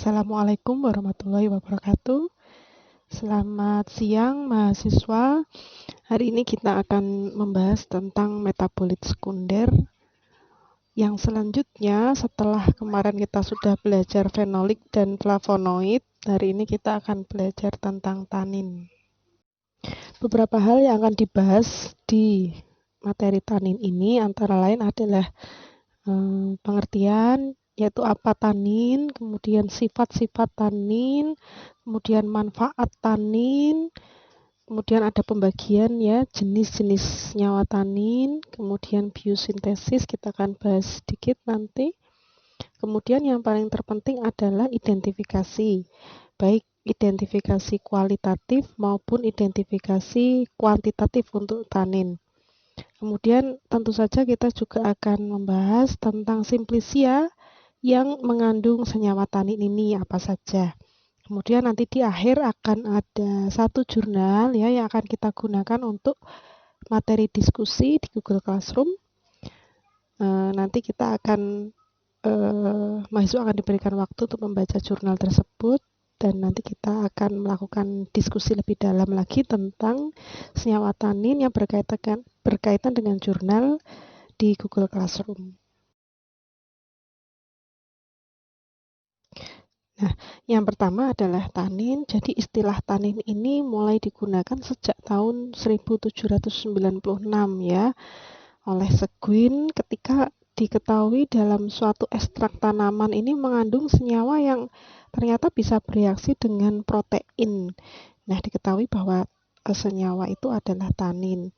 Assalamualaikum warahmatullahi wabarakatuh. Selamat siang mahasiswa. Hari ini kita akan membahas tentang metabolit sekunder. Yang selanjutnya setelah kemarin kita sudah belajar fenolik dan flavonoid, hari ini kita akan belajar tentang tanin. Beberapa hal yang akan dibahas di materi tanin ini antara lain adalah pengertian, yaitu apa tanin, kemudian sifat-sifat tanin, kemudian manfaat tanin, kemudian ada pembagian ya jenis-jenis senyawa tanin, kemudian biosintesis kita akan bahas sedikit nanti. Kemudian yang paling terpenting adalah identifikasi, baik identifikasi kualitatif maupun identifikasi kuantitatif untuk tanin. Kemudian tentu saja kita juga akan membahas tentang simplisia yang mengandung senyawa tanin ini apa saja. Kemudian nanti di akhir akan ada satu jurnal ya yang akan kita gunakan untuk materi diskusi di Google Classroom. Nanti kita akan mahasiswa akan diberikan waktu untuk membaca jurnal tersebut dan nanti kita akan melakukan diskusi lebih dalam lagi tentang senyawa tanin yang berkaitan dengan jurnal di Google Classroom. Nah, yang pertama adalah tanin. Jadi istilah tanin ini mulai digunakan sejak tahun 1796 ya oleh Seguin ketika diketahui dalam suatu ekstrak tanaman ini mengandung senyawa yang ternyata bisa bereaksi dengan protein. Nah, diketahui bahwa senyawa itu adalah tanin.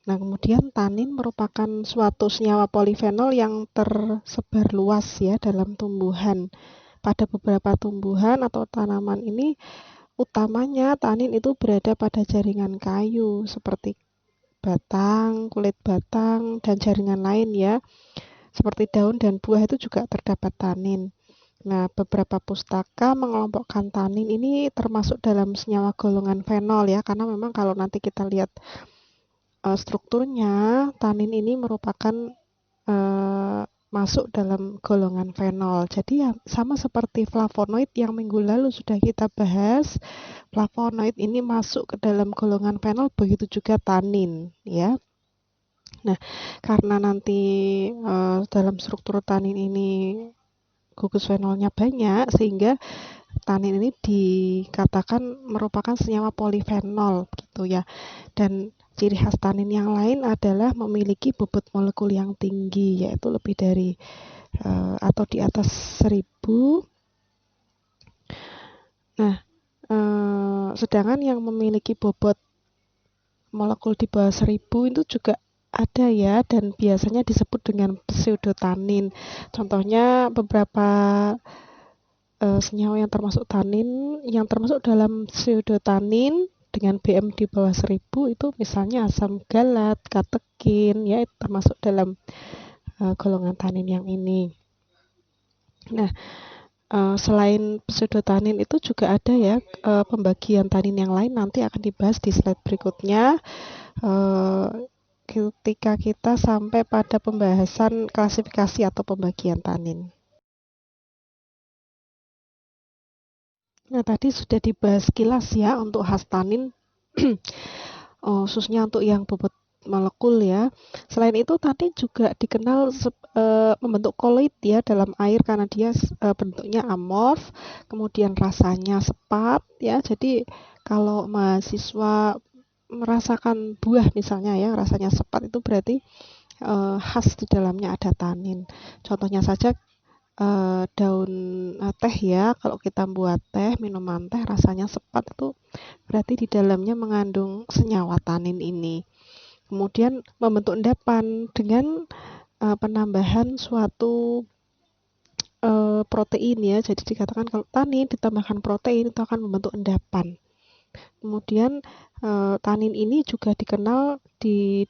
Nah, kemudian tanin merupakan suatu senyawa polifenol yang tersebar luas ya dalam tumbuhan. Pada beberapa tumbuhan atau tanaman ini, utamanya tanin itu berada pada jaringan kayu seperti batang, kulit batang, dan jaringan lain ya. Seperti daun dan buah itu juga terdapat tanin. Nah, beberapa pustaka mengelompokkan tanin ini termasuk dalam senyawa golongan fenol ya, karena memang kalau nanti kita lihat strukturnya, tanin ini merupakan masuk dalam golongan fenol. Jadi ya sama seperti flavonoid yang minggu lalu sudah kita bahas, flavonoid ini masuk ke dalam golongan fenol, begitu juga tanin ya. Nah, karena nanti dalam struktur tanin ini gugus fenolnya banyak, sehingga tanin ini dikatakan merupakan senyawa polifenol gitu ya. Dan ciri khas tanin yang lain adalah memiliki bobot molekul yang tinggi, yaitu lebih dari atau di atas 1000. Nah, sedangkan yang memiliki bobot molekul di bawah 1000 itu juga ada ya, dan biasanya disebut dengan pseudotanin. Contohnya beberapa senyawa yang termasuk tanin, yang termasuk dalam pseudotanin dengan BM di bawah 1000 itu misalnya asam galat, katekin, ya itu termasuk dalam golongan tanin yang ini. Nah, selain pseudotanin itu juga ada ya pembagian tanin yang lain, nanti akan dibahas di slide berikutnya. Ketika kita sampai pada pembahasan klasifikasi atau pembagian tanin. Nah, tadi sudah dibahas kilas ya untuk khas tanin, khususnya untuk yang bobot molekul ya. Selain itu, tanin juga dikenal membentuk koloid ya dalam air karena dia bentuknya amorf, kemudian rasanya sepat ya. Jadi kalau mahasiswa merasakan buah misalnya ya rasanya sepat, itu berarti khas di dalamnya ada tanin. Contohnya saja daun teh ya, kalau kita buat teh, minuman teh rasanya sepat, itu berarti di dalamnya mengandung senyawa tanin ini. Kemudian membentuk endapan dengan penambahan suatu protein ya. Jadi dikatakan kalau tanin ditambahkan protein itu akan membentuk endapan. Kemudian tanin ini juga dikenal di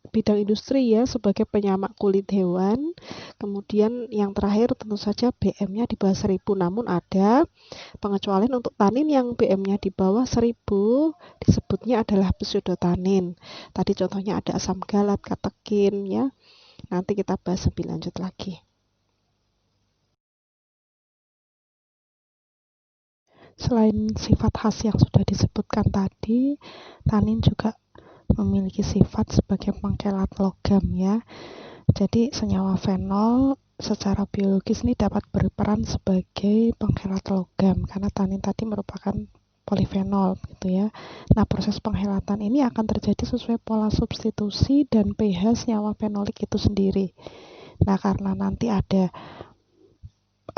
bidang industri ya sebagai penyamak kulit hewan. Kemudian yang terakhir tentu saja BM-nya di bawah 1000, namun ada pengecualian untuk tanin yang BM-nya di bawah 1000 disebutnya adalah pseudotanin. Tadi contohnya ada asam galat, katekin ya. Nanti kita bahas lebih lanjut lagi. Selain sifat khas yang sudah disebutkan tadi, tanin juga memiliki sifat sebagai pengkelat logam ya. Jadi senyawa fenol secara biologis ini dapat berperan sebagai penghelat logam karena tanin tadi merupakan polifenol gitu ya. Nah, proses penghelatan ini akan terjadi sesuai pola substitusi dan pH senyawa fenolik itu sendiri. Nah, karena nanti ada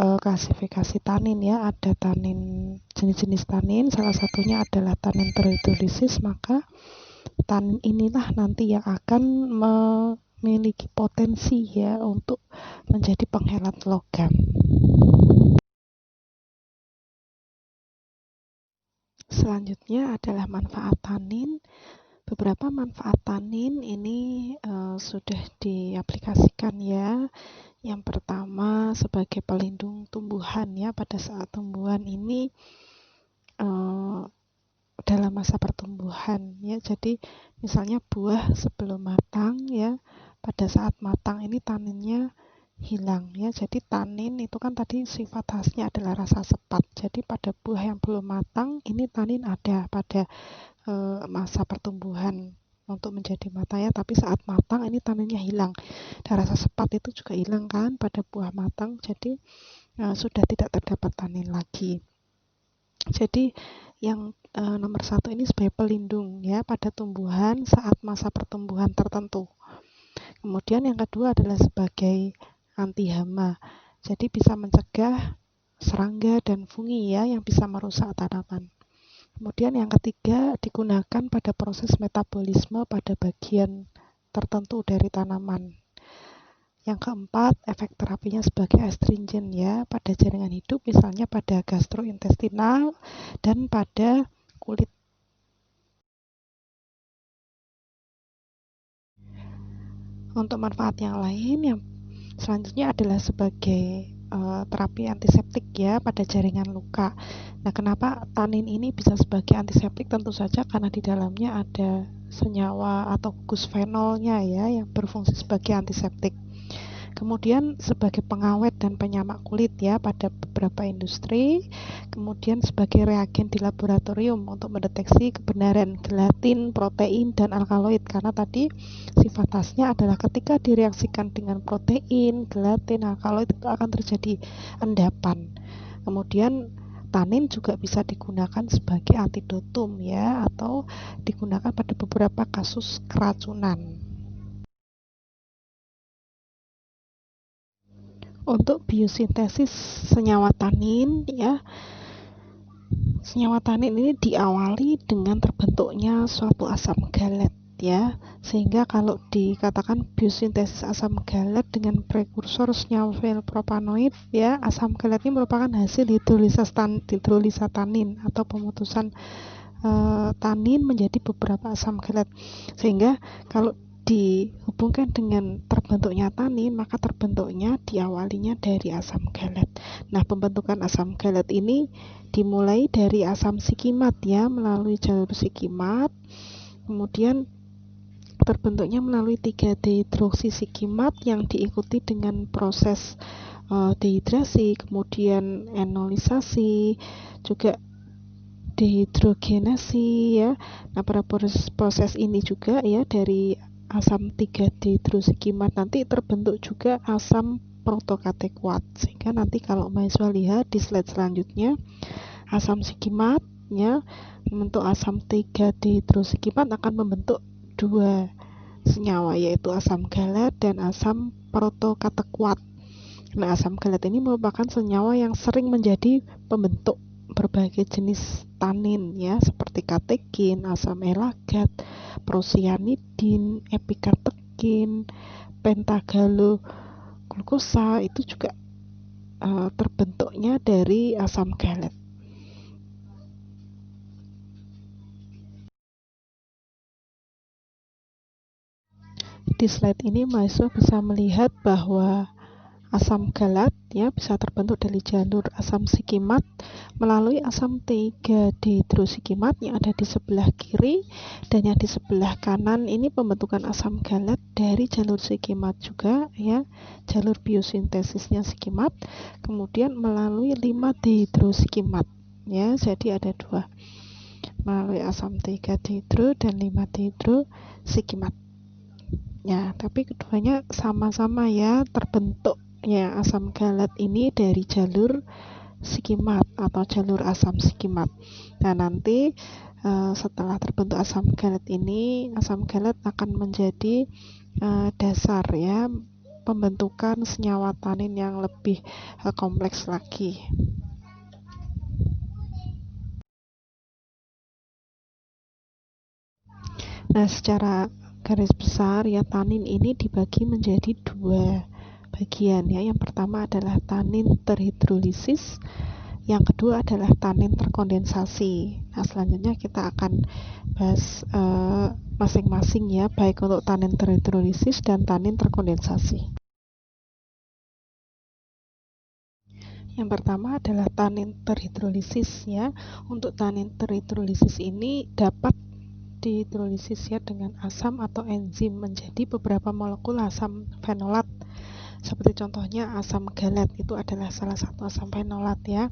klasifikasi tanin ya, ada tanin, jenis-jenis tanin, salah satunya adalah tanin terhidrolisis, maka tanin inilah nanti yang akan memiliki potensi ya untuk menjadi penghelat logam. Selanjutnya adalah manfaat tanin. Beberapa manfaat tanin ini sudah diaplikasikan ya. Yang pertama sebagai pelindung tumbuhan ya, pada saat tumbuhan ini dalam masa pertumbuhan ya. Jadi misalnya buah sebelum matang ya, pada saat matang ini taninnya hilang ya. Jadi tanin itu kan tadi sifat khasnya adalah rasa sepat. Jadi pada buah yang belum matang ini tanin ada pada masa pertumbuhan untuk menjadi matang ya, tapi saat matang ini taninnya hilang. Dan rasa sepat itu juga hilang kan pada buah matang. Jadi sudah tidak terdapat tanin lagi. Jadi yang nomor satu ini sebagai pelindung ya pada tumbuhan saat masa pertumbuhan tertentu. Kemudian yang kedua adalah sebagai anti hama. Jadi bisa mencegah serangga dan fungi ya yang bisa merusak tanaman. Kemudian yang ketiga digunakan pada proses metabolisme pada bagian tertentu dari tanaman. Yang keempat, efek terapinya sebagai astringent ya pada jaringan hidup, misalnya pada gastrointestinal dan pada kulit. Untuk manfaat yang lain yang selanjutnya adalah sebagai terapi antiseptik ya pada jaringan luka. Nah, kenapa tanin ini bisa sebagai antiseptik? Tentu saja karena di dalamnya ada senyawa atau gugus fenolnya ya yang berfungsi sebagai antiseptik. Kemudian sebagai pengawet dan penyamak kulit ya pada beberapa industri. Kemudian sebagai reagen di laboratorium untuk mendeteksi kebenaran gelatin, protein, dan alkaloid. Karena tadi sifat khasnya adalah ketika direaksikan dengan protein, gelatin, alkaloid itu akan terjadi endapan. Kemudian tanin juga bisa digunakan sebagai antidotum ya, atau digunakan pada beberapa kasus keracunan. Untuk biosintesis senyawa tanin ya, senyawa tanin ini diawali dengan terbentuknya suatu asam galet ya, sehingga kalau dikatakan biosintesis asam galet dengan prekursor senyawa fenilpropanoid ya, asam galet ini merupakan hasil hidrolisa tanin atau pemutusan tanin menjadi beberapa asam galet, sehingga kalau dihubungkan dengan terbentuknya tanin, maka terbentuknya diawalinya dari asam galet. Nah, pembentukan asam galet ini dimulai dari asam sikimat ya, melalui jalur sikimat, kemudian terbentuknya melalui 3-dehidroksisikimat yang diikuti dengan proses dehidrasi, kemudian enolisasi, juga dehidrogenasi ya. Nah, pada proses ini juga ya, dari asam 3-dehidrosikimat nanti terbentuk juga asam protokatekuat, sehingga nanti kalau mahasiswa lihat di slide selanjutnya, asam sikimat ya membentuk asam 3-dehidrosikimat akan membentuk dua senyawa, yaitu asam galet dan asam protokatekuat. Nah, asam galet ini merupakan senyawa yang sering menjadi pembentuk berbagai jenis tanin ya, seperti katekin, asam elagat, prosianidin, epikatekin, pentagaloglukosa itu juga terbentuknya dari asam galet. Di slide ini mahasiswa bisa melihat bahwa asam galat ya bisa terbentuk dari jalur asam sikimat melalui asam 3-dehidrosikimat yang ada di sebelah kiri, dan yang di sebelah kanan ini pembentukan asam galat dari jalur sikimat juga ya, jalur biosintesisnya sikimat, kemudian melalui 5-dehidrosikimat ya, jadi ada dua melalui asam 3-dihidro dan 5-dihidrosikimat. Ya, tapi keduanya sama-sama ya terbentuknya asam galat ini dari jalur sikimat atau jalur asam sikimat. Nah, nanti setelah terbentuk asam galat ini, asam galat akan menjadi dasar ya pembentukan senyawa tanin yang lebih kompleks lagi. Nah, secara garis besar ya tanin ini dibagi menjadi dua bagian ya. Yang pertama adalah tanin terhidrolisis, yang kedua adalah tanin terkondensasi. Nah, selanjutnya kita akan bahas masing-masing ya, baik untuk tanin terhidrolisis dan tanin terkondensasi. Yang pertama adalah tanin terhidrolisis ya. Untuk tanin terhidrolisis ini dapat dihidrolisis ya dengan asam atau enzim menjadi beberapa molekul asam fenolat. Seperti contohnya asam galat itu adalah salah satu asam fenolat ya.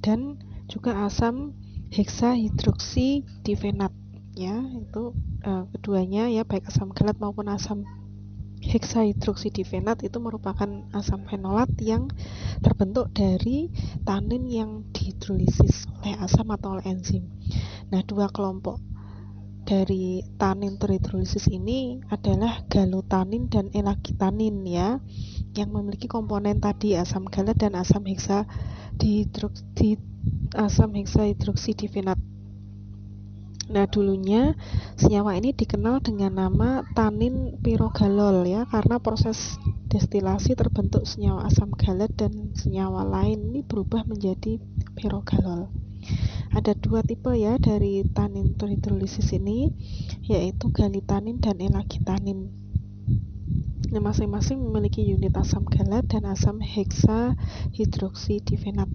Dan juga asam heksahidroksidifenat ya, itu keduanya ya, baik asam galat maupun asam heksahidroksidifenat itu merupakan asam fenolat yang terbentuk dari tanin yang dihidrolisis oleh asam atau oleh enzim. Nah, dua kelompok dari tanin terhidrolisis ini adalah galutanin dan elagitanin ya, yang memiliki komponen tadi asam galat dan asam heksahidroksidifenat. Nah, dulunya senyawa ini dikenal dengan nama tanin pirogalol ya, karena proses destilasi terbentuk senyawa asam galat dan senyawa lain ini berubah menjadi pirogalol. Ada dua tipe ya dari tanin terhidrolisis ini, yaitu galitanin dan elagitanin. Nah, masing-masing memiliki unit asam galat dan asam heksahidroksidifenat.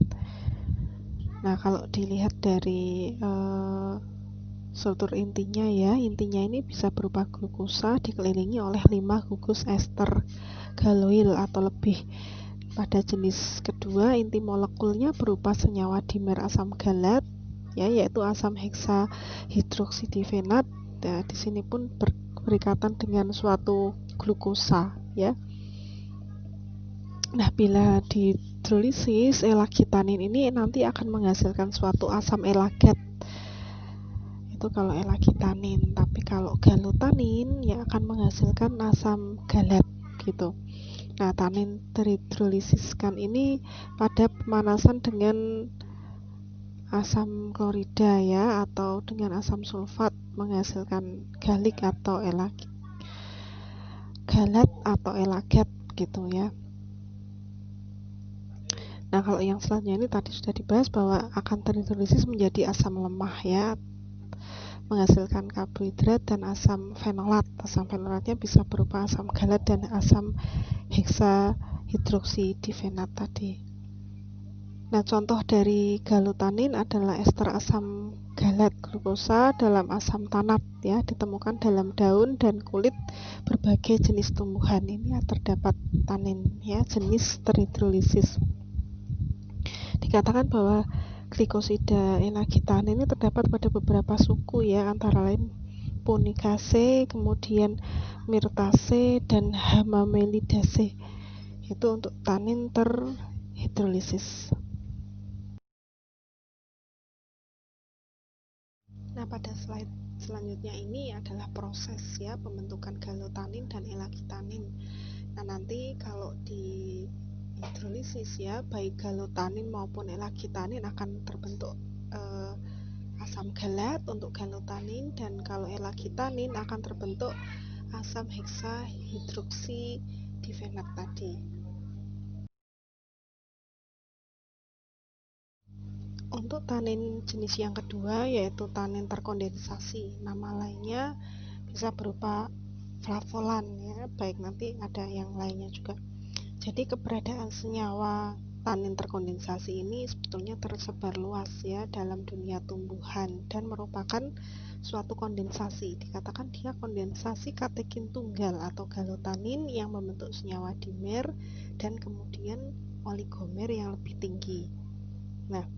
Nah, kalau dilihat dari struktur intinya ya, intinya ini bisa berupa glukosa dikelilingi oleh 5 gugus ester galoil atau lebih. Pada jenis kedua, inti molekulnya berupa senyawa dimer asam galat ya, yaitu asam heksahidroksidifenat. Nah, di sini pun berikatan dengan suatu glukosa ya. Nah, bila dihidrolisis elagitanin ini nanti akan menghasilkan suatu asam elagat. Itu kalau elagitanin, tapi kalau galutanin ya akan menghasilkan asam galat gitu. Nah, tanin terhidrolisiskan ini pada pemanasan dengan asam klorida ya, atau dengan asam sulfat menghasilkan galik atau galat atau elagat gitu ya. Nah, kalau yang selanjutnya ini tadi sudah dibahas bahwa akan terhidrolisis menjadi asam lemah ya, menghasilkan karbohidrat dan asam fenolat. Asam fenolatnya bisa berupa asam galat dan asam heksahidroksidifenat tadi. Nah, contoh dari galutanin adalah ester asam galat glukosa dalam asam tanat ya, ditemukan dalam daun dan kulit berbagai jenis tumbuhan. Ini terdapat tanin ya, jenis terhidrolisis. Dikatakan bahwa glikosida elagitanin ini terdapat pada beberapa suku ya, antara lain Punicase, kemudian Myrtaceae dan Hamamelidaceae. Itu untuk tanin terhidrolisis. Nah, pada slide selanjutnya ini adalah proses ya pembentukan galutanin dan elagitanin. Nah, nanti kalau di hidrolisis ya, baik galutanin maupun elagitanin akan terbentuk asam galat untuk galutanin, dan kalau elagitanin akan terbentuk asam heksahidroksidifenat tadi. Untuk tanin jenis yang kedua yaitu tanin terkondensasi, nama lainnya bisa berupa flavolan ya, baik nanti ada yang lainnya juga. Jadi keberadaan senyawa tanin terkondensasi ini sebetulnya tersebar luas ya dalam dunia tumbuhan dan merupakan suatu kondensasi. Dikatakan dia kondensasi katekin tunggal atau galutanin yang membentuk senyawa dimer dan kemudian oligomer yang lebih tinggi. Nah,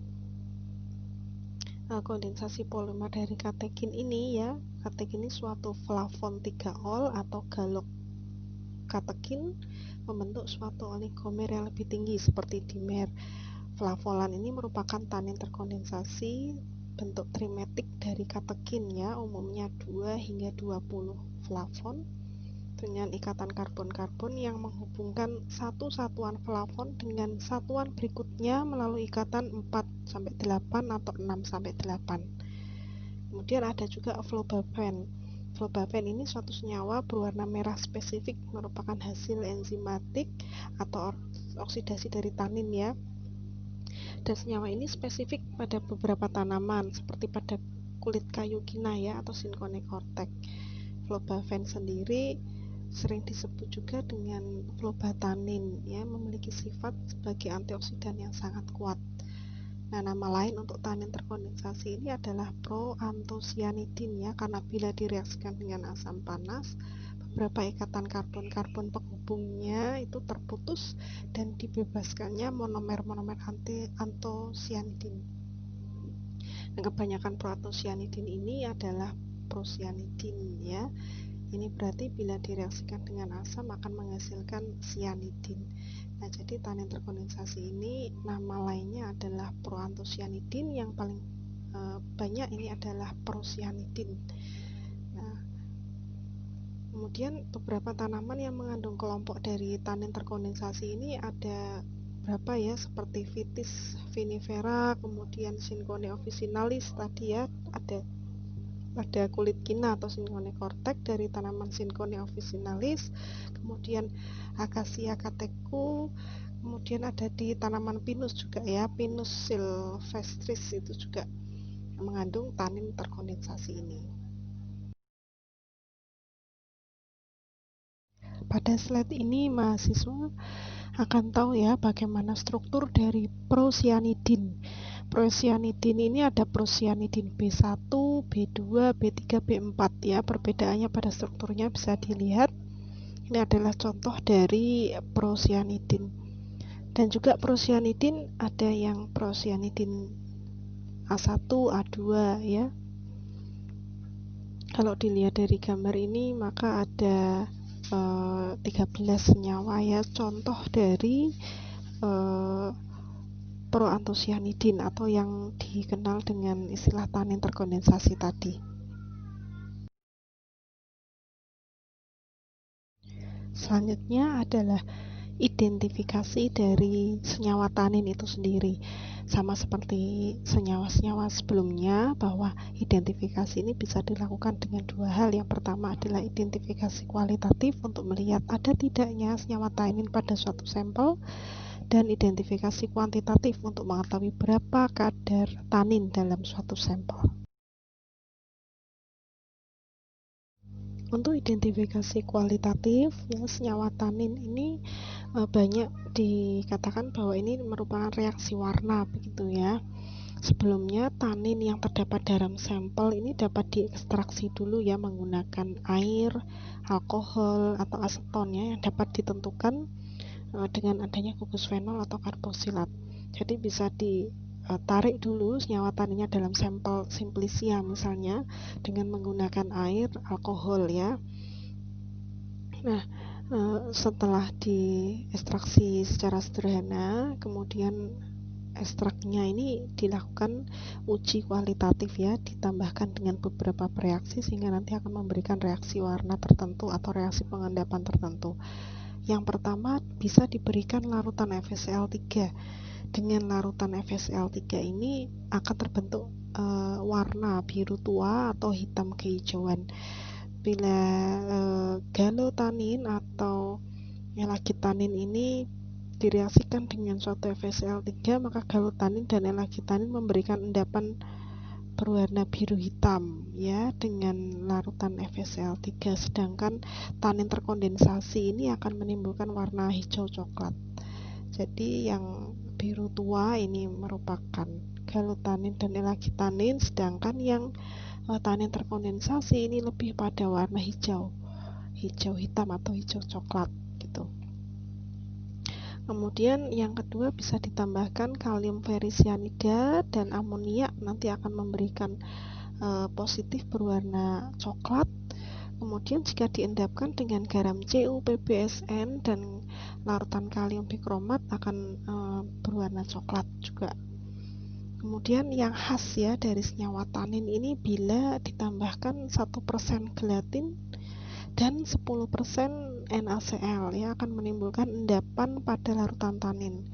kondensasi polimer dari katekin ini ya. Katekin ini suatu flavon 3-ol atau galok katekin membentuk suatu oligomer yang lebih tinggi seperti dimer. Flavolan ini merupakan tanin terkondensasi bentuk trimetik dari katekin ya, umumnya 2 hingga 20 flavon dengan ikatan karbon-karbon yang menghubungkan satu satuan flavon dengan satuan berikutnya melalui ikatan 4-8 atau 6-8. Kemudian ada juga fluobafen. Fluobafen ini suatu senyawa berwarna merah spesifik, merupakan hasil enzimatik atau oksidasi dari tanin ya. Dan senyawa ini spesifik pada beberapa tanaman seperti pada kulit kayu kina ya atau Synconia-cortex. Fluobafen sendiri sering disebut juga dengan flobatanin ya, memiliki sifat sebagai antioksidan yang sangat kuat. Nah, nama lain untuk tanin terkondensasi ini adalah proantosianidin ya, karena bila direaksikan dengan asam panas, beberapa ikatan karbon-karbon penghubungnya itu terputus dan dibebaskannya monomer-monomer antosianidin. Nah, kebanyakan proantosianidin ini adalah prosianidin ya. Ini berarti bila direaksikan dengan asam akan menghasilkan sianidin. Nah, jadi tanin terkondensasi ini nama lainnya adalah proantosianidin, yang paling banyak ini adalah prosianidin. Nah, kemudian beberapa tanaman yang mengandung kelompok dari tanin terkondensasi ini ada berapa ya, seperti Vitis vinifera, kemudian Synconia officinalis tadi ya, ada kulit kina atau Synconia-cortex dari tanaman Synconia officinalis, kemudian Acacia catechu, kemudian ada di tanaman pinus juga ya, Pinus sylvestris itu juga mengandung tanin terkondensasi ini. Pada slide ini mahasiswa akan tahu ya bagaimana struktur dari prosianidin. Prosianidin ini ada prosianidin B1, B2, B3, B4 ya. Perbedaannya pada strukturnya bisa dilihat. Ini adalah contoh dari prosianidin. Dan juga prosianidin ada yang prosianidin A1, A2 ya. Kalau dilihat dari gambar ini maka ada 13 senyawa ya, contoh dari proantosianidin atau yang dikenal dengan istilah tanin terkondensasi tadi. Selanjutnya adalah identifikasi dari senyawa tanin itu sendiri. Sama seperti senyawa-senyawa sebelumnya, bahwa identifikasi ini bisa dilakukan dengan dua hal. Yang pertama adalah identifikasi kualitatif untuk melihat ada tidaknya senyawa tanin pada suatu sampel, dan identifikasi kuantitatif untuk mengetahui berapa kadar tanin dalam suatu sampel. Untuk identifikasi kualitatif ya, senyawa tanin ini banyak dikatakan bahwa ini merupakan reaksi warna begitu ya. Sebelumnya tanin yang terdapat dalam sampel ini dapat diekstraksi dulu ya menggunakan air, alkohol atau aseton ya, yang dapat ditentukan dengan adanya gugus fenol atau karboksilat. Jadi bisa ditarik dulu senyawa taninnya dalam sampel simplicia misalnya dengan menggunakan air, alkohol ya. Nah, setelah diekstraksi secara sederhana, kemudian ekstraknya ini dilakukan uji kualitatif ya, ditambahkan dengan beberapa reaksi sehingga nanti akan memberikan reaksi warna tertentu atau reaksi pengendapan tertentu. Yang pertama bisa diberikan larutan FeCl3. Dengan larutan FeCl3 ini akan terbentuk warna biru tua atau hitam kehijauan. Bila galotanin atau elagitanin ini direaksikan dengan suatu FeCl3, maka galotanin dan elagitanin memberikan endapan berwarna biru hitam ya dengan larutan FeCl3, sedangkan tanin terkondensasi ini akan menimbulkan warna hijau coklat. Jadi yang biru tua ini merupakan galotanin dan elagitanin, sedangkan yang tanin terkondensasi ini lebih pada warna hijau hitam atau hijau coklat gitu. Kemudian yang kedua bisa ditambahkan kalium ferrisianida dan amoniak, nanti akan memberikan positif berwarna coklat. Kemudian jika diendapkan dengan garam CuPbSN dan larutan kalium bikromat akan berwarna coklat juga. Kemudian yang khas ya dari senyawa tanin ini bila ditambahkan 1% gelatin dan 10% NaCl ya akan menimbulkan endapan pada larutan tanin.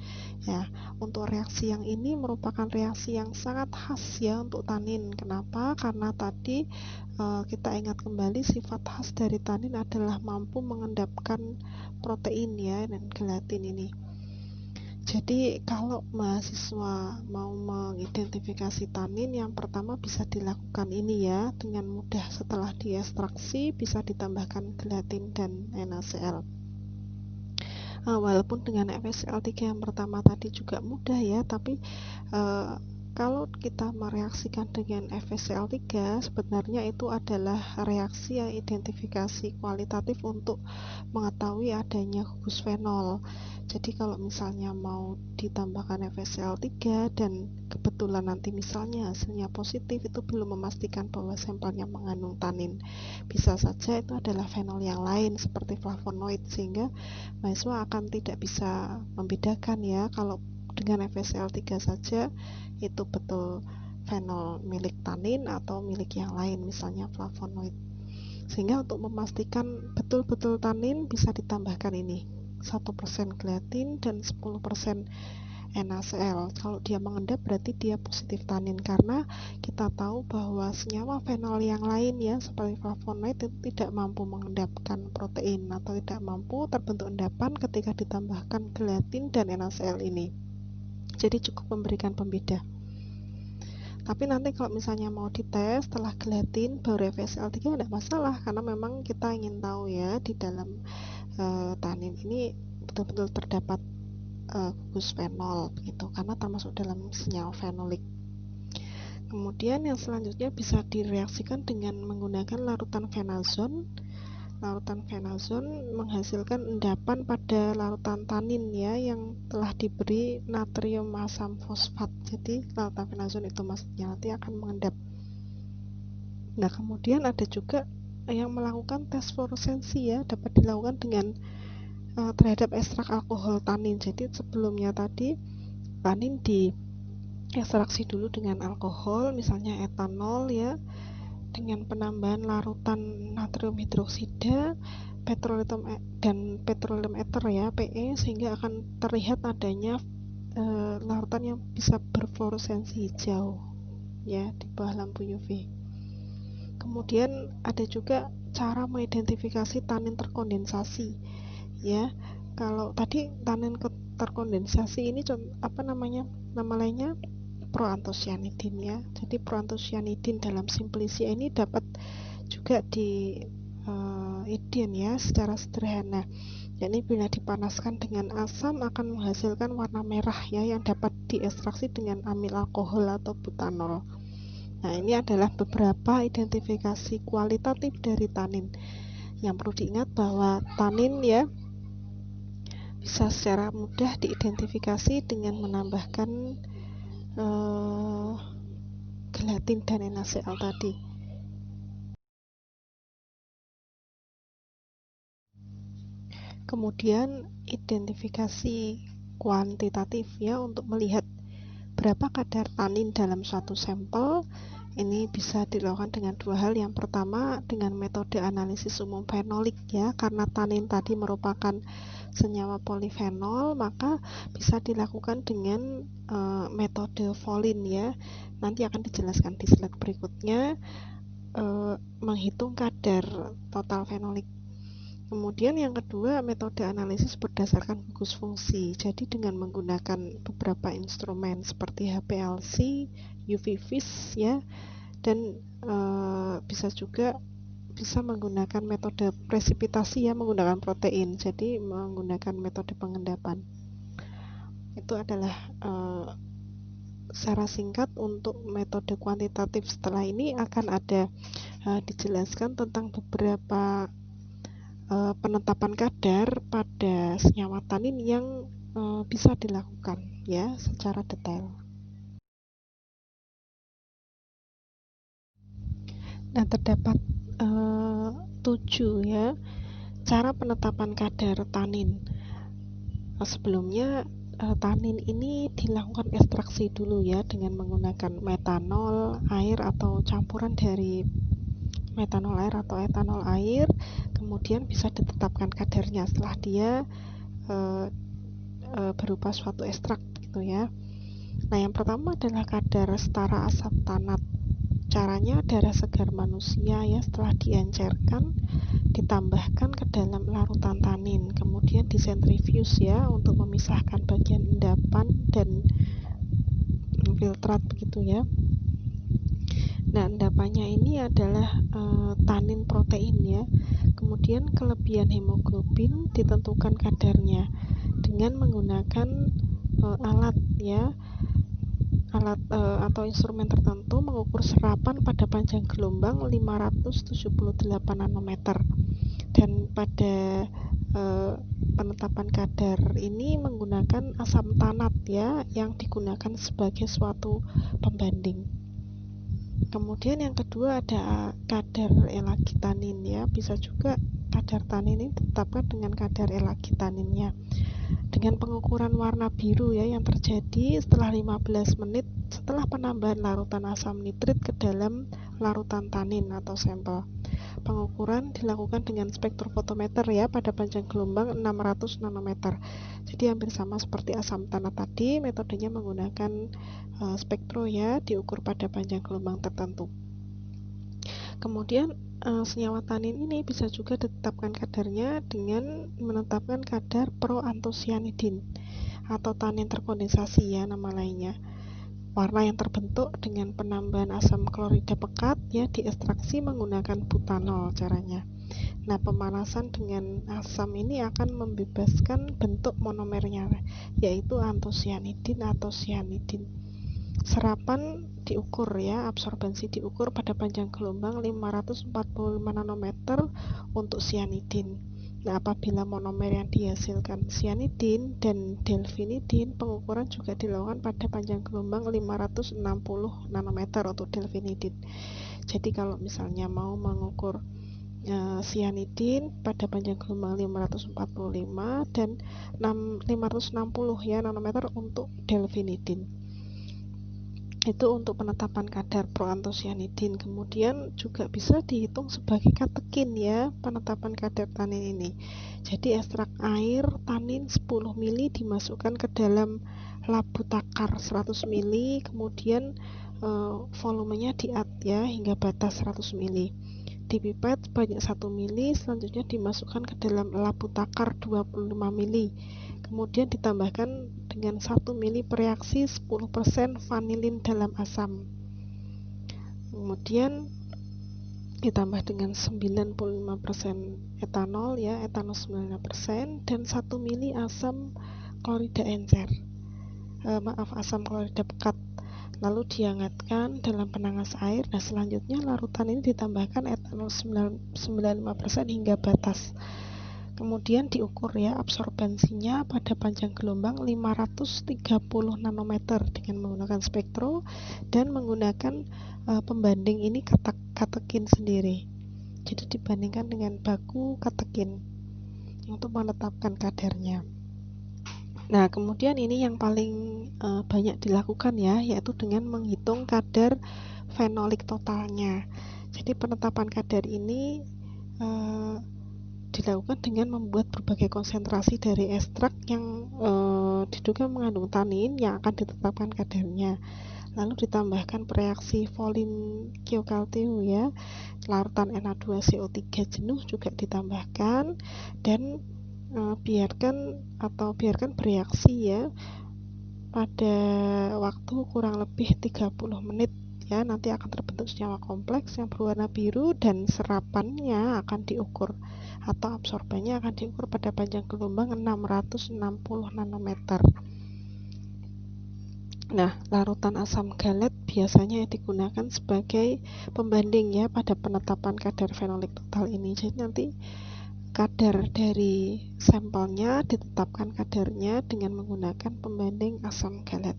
Ya, untuk reaksi yang ini merupakan reaksi yang sangat khas ya untuk tanin. Kenapa? Karena tadi kita ingat kembali sifat khas dari tanin adalah mampu mengendapkan protein ya dan gelatin ini. Jadi kalau mahasiswa mau mengidentifikasi tanin, yang pertama bisa dilakukan ini ya dengan mudah. Setelah diekstraksi bisa ditambahkan gelatin dan NaCl. Walaupun dengan FSL3 yang pertama tadi juga mudah ya, tapi kalau kita mereaksikan dengan FSL3 sebenarnya itu adalah reaksi yang identifikasi kualitatif untuk mengetahui adanya gugus fenol. Jadi kalau misalnya mau ditambahkan FSL3 dan kebetulan nanti misalnya hasilnya positif, itu belum memastikan bahwa sampelnya mengandung tanin. Bisa saja itu adalah fenol yang lain seperti flavonoid, sehingga mahasiswa akan tidak bisa membedakan ya kalau dengan FSL3 saja itu betul fenol milik tanin atau milik yang lain misalnya flavonoid. Sehingga untuk memastikan betul-betul tanin bisa ditambahkan ini 1% gelatin dan 10% NaCl. Kalau dia mengendap berarti dia positif tanin, karena kita tahu bahwa senyawa fenol yang lain ya seperti flavonoid itu tidak mampu mengendapkan protein atau tidak mampu terbentuk endapan ketika ditambahkan gelatin dan NaCl ini. Jadi cukup memberikan pembeda. Tapi nanti kalau misalnya mau dites setelah gelatin baru FSL3 tidak masalah, karena memang kita ingin tahu ya di dalam tanin ini betul-betul terdapat gugus fenol begitu, karena termasuk dalam senyawa fenolik. Kemudian yang selanjutnya bisa direaksikan dengan menggunakan larutan fenazon. Larutan fenazon menghasilkan endapan pada larutan tanin ya yang telah diberi natrium asam fosfat. Jadi larutan fenazon itu maksudnya nanti akan mengendap. Nah, kemudian ada juga yang melakukan tes fluoresensi ya, dapat dilakukan dengan terhadap ekstrak alkohol tanin. Jadi sebelumnya tadi tanin diekstraksi dulu dengan alkohol, misalnya etanol ya, dengan penambahan larutan natrium hidroksida, petroleum dan petroleum ether ya PE, sehingga akan terlihat adanya larutan yang bisa berfluoresensi hijau ya di bawah lampu UV. Kemudian ada juga cara mengidentifikasi tanin terkondensasi ya. Kalau tadi tanin terkondensasi ini nama lainnya proantosianidin ya. Jadi proantosianidin dalam simplicia ini dapat juga di idin ya secara sederhana. Yakni bila dipanaskan dengan asam akan menghasilkan warna merah ya yang dapat diekstraksi dengan amil alkohol atau butanol. Nah, ini adalah beberapa identifikasi kualitatif dari tanin. Yang perlu diingat bahwa tanin ya bisa secara mudah diidentifikasi dengan menambahkan gelatin dan NaCl tadi. Kemudian identifikasi kuantitatif ya untuk melihat berapa kadar tanin dalam suatu sampel. Ini bisa dilakukan dengan dua hal. Yang pertama dengan metode analisis umum fenolik ya, karena tanin tadi merupakan senyawa polifenol, maka bisa dilakukan dengan metode Volin ya. Nanti akan dijelaskan di slide berikutnya, menghitung kadar total fenolik. Kemudian yang kedua, metode analisis berdasarkan gugus fungsi. Jadi dengan menggunakan beberapa instrumen seperti HPLC, UV-Vis ya, dan bisa menggunakan metode presipitasi ya, menggunakan protein. Jadi menggunakan metode pengendapan. Itu adalah secara singkat untuk metode kuantitatif. Setelah ini akan ada dijelaskan tentang beberapa penetapan kadar pada senyawa tanin yang bisa dilakukan ya secara detail. Nah, terdapat 7 ya cara penetapan kadar tanin. Sebelumnya tanin ini dilakukan ekstraksi dulu ya dengan menggunakan metanol air atau campuran dari metanol air atau etanol air, kemudian bisa ditetapkan kadarnya setelah dia berupa suatu ekstrak gitu ya. Nah, yang pertama adalah kadar setara asam tanat. Caranya darah segar manusia ya setelah diencerkan ditambahkan ke dalam larutan tanin, kemudian disentrifuse ya untuk memisahkan bagian endapan dan filtrat begitu ya. Nah, endapannya ini adalah tanin protein ya. Kemudian kelebihan hemoglobin ditentukan kadarnya dengan menggunakan alat ya, atau instrumen tertentu mengukur serapan pada panjang gelombang 578 nanometer. Dan pada penetapan kadar ini menggunakan asam tanat ya yang digunakan sebagai suatu pembanding. Kemudian yang kedua ada kadar elagitanin ya, bisa juga kadar tanin ini ditetapkan dengan kadar elagitaninnya dengan pengukuran warna biru ya yang terjadi setelah 15 menit setelah penambahan larutan asam nitrit ke dalam larutan tanin atau sampel. Pengukuran dilakukan dengan spektrofotometer ya pada panjang gelombang 600 nanometer. Jadi hampir sama seperti asam tanat tadi, metodenya menggunakan spektro ya, diukur pada panjang gelombang tertentu. Kemudian senyawa tanin ini bisa juga ditetapkan kadarnya dengan menetapkan kadar proantosianidin atau tanin terkondensasi ya nama lainnya. Warna yang terbentuk dengan penambahan asam klorida pekat ya diekstraksi menggunakan butanol caranya. Nah, pemanasan dengan asam ini akan membebaskan bentuk monomernya yaitu antosianidin atau sianidin. Serapan diukur ya, absorbensi diukur pada panjang gelombang 545 nanometer untuk sianidin. Nah, apabila monomer yang dihasilkan sianidin dan delfinidin, pengukuran juga dilakukan pada panjang gelombang 560 nanometer untuk delfinidin. Jadi kalau misalnya mau mengukur sianidin pada panjang gelombang 545 dan 560 ya nanometer untuk delfinidin. Itu untuk penetapan kadar proantosianidin. Kemudian juga bisa dihitung sebagai katekin ya penetapan kadar tanin ini. Jadi ekstrak air tanin 10 ml dimasukkan ke dalam labu takar 100 ml, kemudian volumenya diat ya hingga batas 100 ml. Dipipet sebanyak 1 ml, selanjutnya dimasukkan ke dalam labu takar 25 ml. Kemudian ditambahkan dengan 1 ml per reaksi 10% vanilin dalam asam. Kemudian ditambah dengan 95% etanol ya, etanol 95% dan 1 ml asam klorida encer. Asam klorida pekat. Lalu dihangatkan dalam penanas air. Nah, selanjutnya larutan ini ditambahkan etanol 95% hingga batas. Kemudian diukur ya absorbensinya pada panjang gelombang 530 nanometer dengan menggunakan spektro dan menggunakan pembanding ini katekin sendiri. Jadi dibandingkan dengan baku katekin untuk menetapkan kadarnya. Nah, kemudian ini yang paling banyak dilakukan ya, yaitu dengan menghitung kadar fenolik totalnya. Jadi penetapan kadar ini dilakukan dengan membuat berbagai konsentrasi dari ekstrak yang diduga mengandung tanin yang akan ditetapkan kadarnya. Lalu ditambahkan reaksi Volin-Kiokalteu ya, larutan Na2CO3 jenuh juga ditambahkan dan biarkan bereaksi ya pada waktu kurang lebih 30 menit ya, nanti akan terbentuk senyawa kompleks yang berwarna biru dan serapannya akan diukur atau absorbannya akan diukur pada panjang gelombang 660 nanometer. Nah, larutan asam galet biasanya digunakan sebagai pembanding ya pada penetapan kadar fenolik total ini. Jadi nanti kadar dari sampelnya, ditetapkan kadarnya dengan menggunakan pembanding asam galat.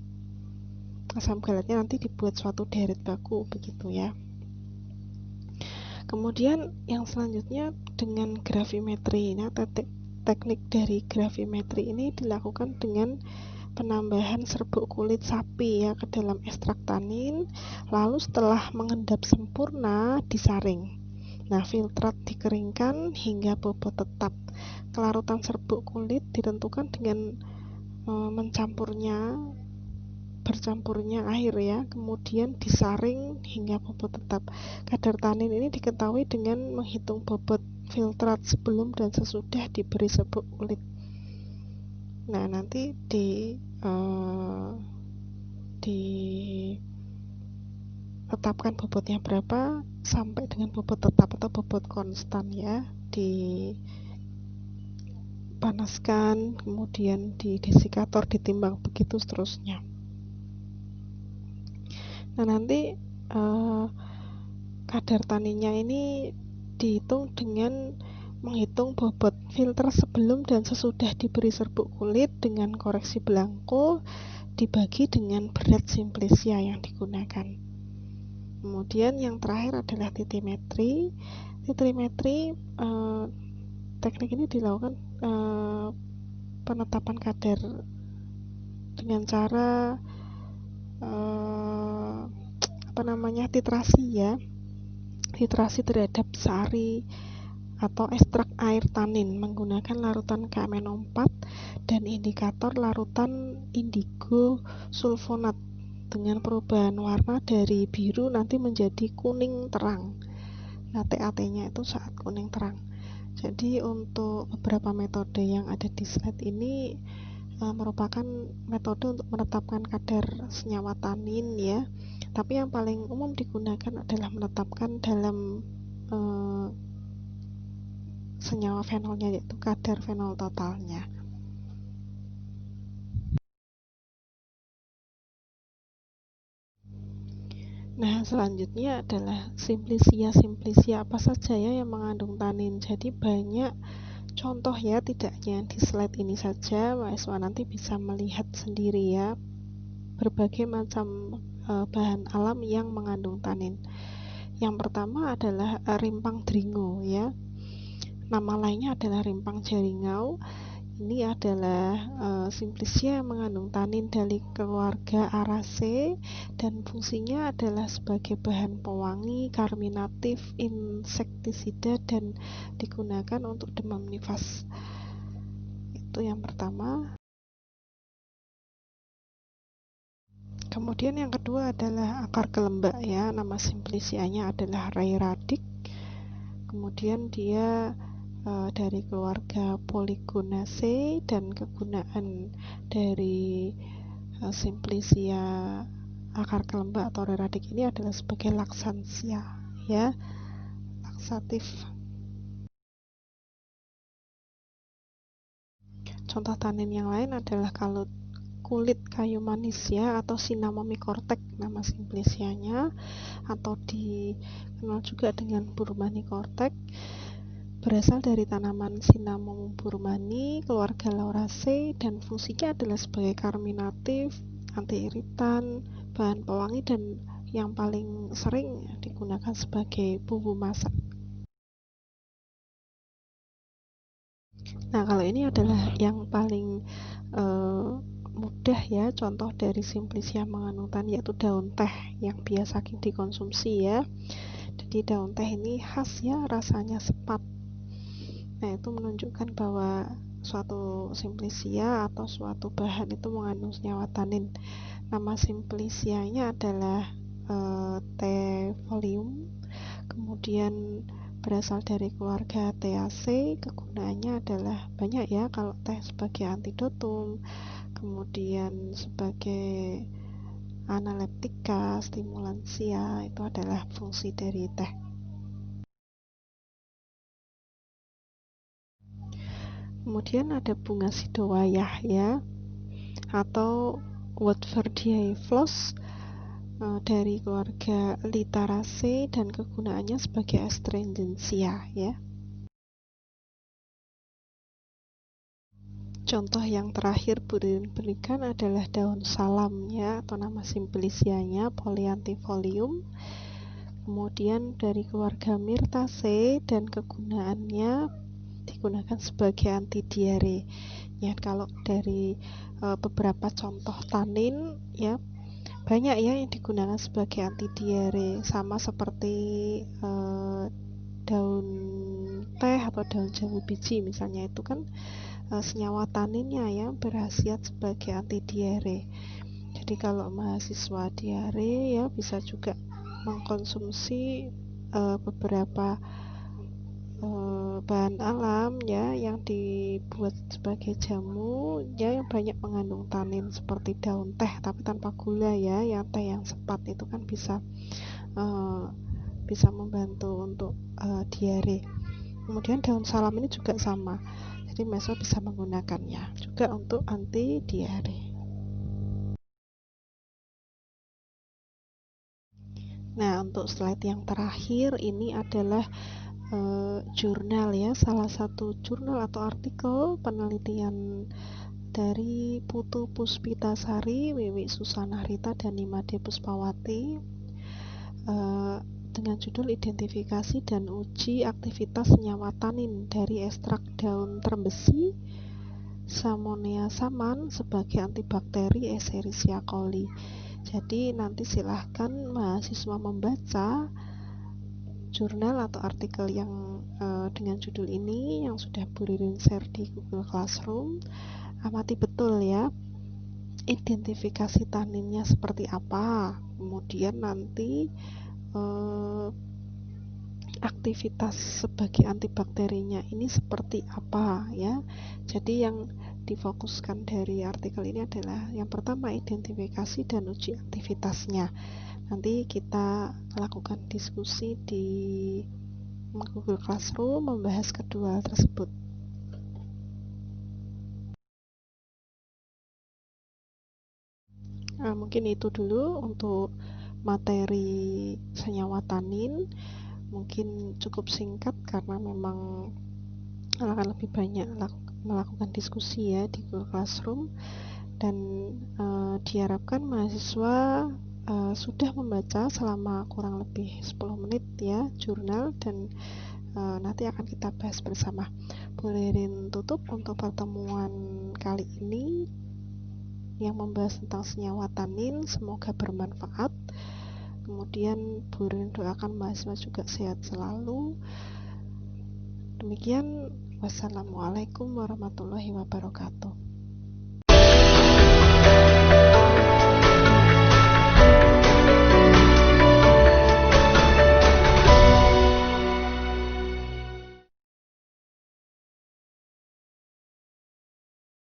Asam galatnya nanti dibuat suatu deret baku begitu ya. Kemudian yang selanjutnya dengan gravimetri. Nah, teknik dari gravimetri ini dilakukan dengan penambahan serbuk kulit sapi ya ke dalam ekstrak tanin, lalu setelah mengendap sempurna disaring. Nah, filtrat dikeringkan hingga bobot tetap. Kelarutan serbuk kulit ditentukan dengan bercampurnya air ya, kemudian disaring hingga bobot tetap. Kadar tanin ini diketahui dengan menghitung bobot filtrat sebelum dan sesudah diberi serbuk kulit. Nah, nanti ditetapkan bobotnya berapa sampai dengan bobot tetap atau bobot konstan ya, dipanaskan, kemudian di desikator ditimbang, begitu seterusnya. Nah, nanti kadar taninnya ini dihitung dengan menghitung bobot filter sebelum dan sesudah diberi serbuk kulit dengan koreksi belangko dibagi dengan berat simplisia yang digunakan. Kemudian yang terakhir adalah titimetri. Teknik ini dilakukan penetapan kadar dengan cara titrasi ya, titrasi terhadap sari atau ekstrak air tanin menggunakan larutan KMNO4 dan indikator larutan indigo sulfonat dengan perubahan warna dari biru nanti menjadi kuning terang. Nah, TAT-nya itu saat kuning terang. Jadi untuk beberapa metode yang ada di slide ini merupakan metode untuk menetapkan kadar senyawa tanin ya. Tapi yang paling umum digunakan adalah menetapkan dalam senyawa fenolnya, yaitu kadar fenol totalnya. Nah, selanjutnya adalah simplisia. Simplisia apa saja ya yang mengandung tanin. Jadi banyak contoh ya, tidak hanya di slide ini saja, mahasiswa nanti bisa melihat sendiri ya, berbagai macam bahan alam yang mengandung tanin. Yang pertama adalah rimpang dringo ya. Nama lainnya adalah rimpang jaringau. Ini adalah simplisia yang mengandung tanin dari keluarga Araceae dan fungsinya adalah sebagai bahan pewangi, karminatif, insektisida dan digunakan untuk demam nifas. Itu yang pertama. Kemudian yang kedua adalah akar kelembak ya. Nama simplisianya adalah Raeyradik. Kemudian dia dari keluarga Polygonaceae dan kegunaan dari simplisia akar kelembak atau Raeyradik ini adalah sebagai laksansia ya, laksatif. Contoh tanin yang lain adalah kalau kulit kayu manis ya, atau Cinnamomum cortec nama simplisianya, atau dikenal juga dengan Burmani cortec, berasal dari tanaman Cinnamomum burmani keluarga Lauraceae dan fungsinya adalah sebagai karminatif, anti-iritan, bahan pewangi dan yang paling sering digunakan sebagai bumbu masak. Nah, kalau ini adalah yang paling mudah ya, contoh dari simplisia mengandung tanin, yaitu daun teh yang biasa dikonsumsi ya. Jadi daun teh ini khas ya, rasanya sepat. Nah, itu menunjukkan bahwa suatu simplisia atau suatu bahan itu mengandung senyawa tanin. Nama simplisianya adalah Thevolium. Kemudian berasal dari keluarga Theaceae. Kegunaannya adalah banyak ya, kalau teh sebagai antidotum, kemudian sebagai analeptika, stimulansia, itu adalah fungsi dari teh. Kemudian ada bunga sidowayah ya, atau Woodfordiae floss dari keluarga Literaceae dan kegunaannya sebagai astringensia ya. Contoh yang terakhir Bu Ririn berikan adalah daun salam ya, atau nama simplicianya Polyanthifolium. Kemudian dari keluarga Myrtaceae dan kegunaannya digunakan sebagai anti diare. Ya, kalau dari beberapa contoh tanin ya, banyak ya yang digunakan sebagai anti diare, sama seperti daun teh atau daun jambu biji misalnya, itu kan senyawa taninnya yang berkhasiat sebagai anti diare. Jadi kalau mahasiswa diare ya bisa juga mengkonsumsi beberapa bahan alam ya yang dibuat sebagai jamu ya, yang banyak mengandung tanin seperti daun teh tapi tanpa gula ya, yang teh yang sepat itu kan bisa membantu untuk diare. Kemudian daun salam ini juga sama, jadi mahasiswa bisa menggunakannya juga untuk anti diare. Nah, untuk slide yang terakhir ini adalah jurnal ya, salah satu jurnal atau artikel penelitian dari Putu Puspitasari, Wiwi Susana Rita, dan Nimade Puspawati dengan judul Identifikasi dan Uji Aktivitas Senyawa Tanin dari Ekstrak Daun Trembesi Salmonea saman sebagai antibakteri Escherichia coli. Jadi nanti silahkan mahasiswa membaca jurnal atau artikel yang dengan judul ini yang sudah Bu Ririn share di Google Classroom. Amati betul ya identifikasi taninnya seperti apa, kemudian nanti aktivitas sebagai antibakterinya ini seperti apa ya. Jadi yang difokuskan dari artikel ini adalah yang pertama identifikasi dan uji aktivitasnya. Nanti kita lakukan diskusi di Google Classroom membahas kedua tersebut. Mungkin itu dulu untuk materi senyawa tanin. Mungkin cukup singkat karena memang akan lebih banyak melakukan diskusi ya di Google Classroom, dan diharapkan mahasiswa sudah membaca selama kurang lebih 10 menit ya jurnal, dan nanti akan kita bahas bersama. Bu Ririn tutup untuk pertemuan kali ini yang membahas tentang senyawa tanin, semoga bermanfaat. Kemudian Bu Ririn doakan mahasiswa juga sehat selalu. Demikian, wassalamualaikum warahmatullahi wabarakatuh.